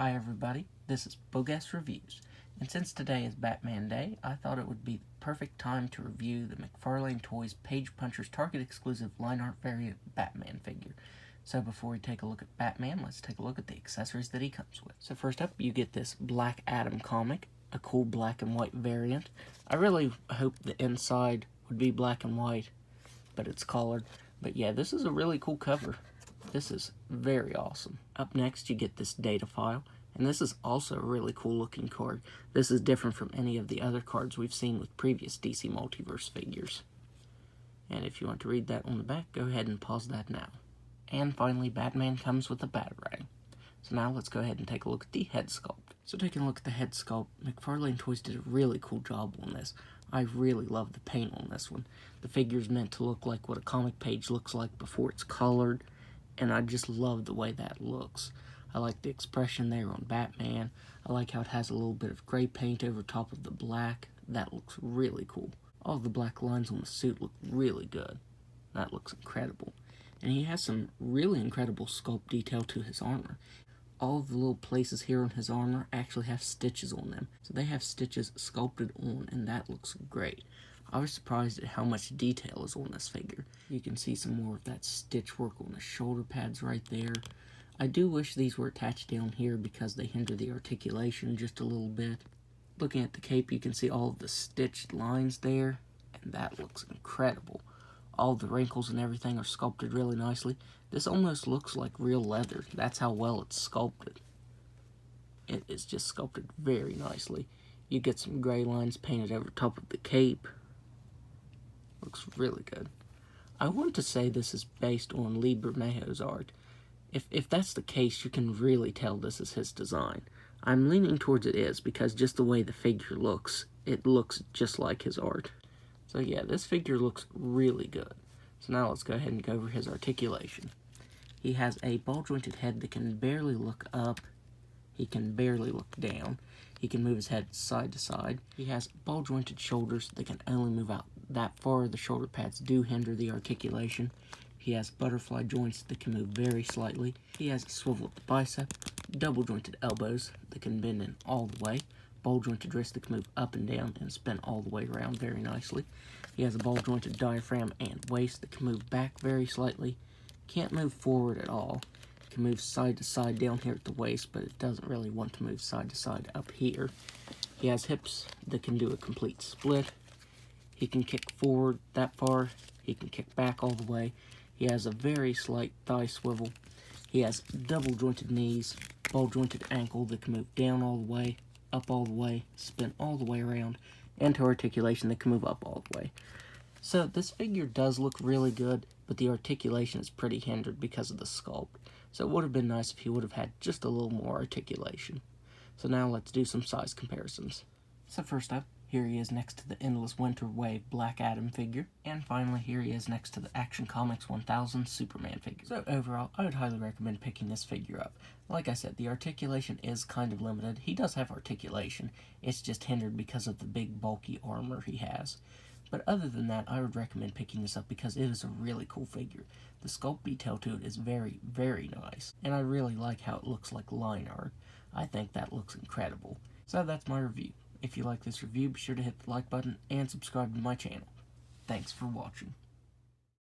Hi everybody, this is Bogus Reviews, and since today is Batman Day, I thought it would be the perfect time to review the McFarlane Toys Page Punchers Target exclusive line art variant Batman figure. So before we take a look at Batman, let's take a look at the accessories that he comes with. So first up, you get this Black Adam comic, a cool black and white variant. I really hope the inside would be black and white, but it's colored. But yeah, this is a really cool cover. This is very awesome. Up next, you get this data file, and this is also a really cool looking card. This is different from any of the other cards we've seen with previous DC Multiverse figures. And if you want to read that on the back, go ahead and pause that now. And finally, Batman comes with a Batarang. So now let's go ahead and take a look at the head sculpt. So taking a look at the head sculpt, McFarlane Toys did a really cool job on this. I really love the paint on this one. The figure's meant to look like what a comic page looks like before it's colored, and I just love the way that looks. I like the expression there on Batman. I like how it has a little bit of gray paint over top of the black. That looks really cool. All the black lines on the suit look really good. That looks incredible. And he has some really incredible sculpt detail to his armor. All of the little places here on his armor actually have stitches on them. So they have stitches sculpted on, and that looks great. I was surprised at how much detail is on this figure. You can see some more of that stitch work on the shoulder pads right there. I do wish these were attached down here because they hinder the articulation just a little bit. Looking at the cape, you can see all of the stitched lines there, and that looks incredible. All the wrinkles and everything are sculpted really nicely. This almost looks like real leather. That's how well it's sculpted. It is just sculpted very nicely. You get some gray lines painted over top of the cape. Looks really good. I want to say this is based on Lee Bermejo's art. If that's the case, you can really tell this is his design. I'm leaning towards it is, because just the way the figure looks, it looks just like his art. So yeah, this figure looks really good. So now let's go ahead and go over his articulation. He has a ball-jointed head that can barely look up. He can barely look down. He can move his head side to side. He has ball-jointed shoulders that can only move out that far. The shoulder pads do hinder the articulation. He has butterfly joints that can move very slightly. He has a swiveled bicep, double-jointed elbows that can bend in all the way, ball-jointed wrists that can move up and down and spin all the way around very nicely. He has a ball-jointed diaphragm and waist that can move back very slightly. Can't move forward at all. Can move side to side down here at the waist, but it doesn't really want to move side to side up here. He has hips that can do a complete split. He can kick forward that far. He can kick back all the way. He has a very slight thigh swivel. He has double jointed knees, ball jointed ankle that can move down all the way, up all the way, spin all the way around, and to articulation that can move up all the way. So this figure does look really good, but the articulation is pretty hindered because of the sculpt. So it would have been nice if he would have had just a little more articulation. So now let's do some size comparisons. So first up, here he is next to the Endless Winter Wave Black Adam figure. And finally, here he is next to the Action Comics 1000 Superman figure. So overall, I would highly recommend picking this figure up. Like I said, the articulation is kind of limited. He does have articulation. It's just hindered because of the big bulky armor he has. But other than that, I would recommend picking this up because it is a really cool figure. The sculpt detail to it is very, very nice. And I really like how it looks like line art. I think that looks incredible. So that's my review. If you like this review, be sure to hit the like button and subscribe to my channel. Thanks for watching.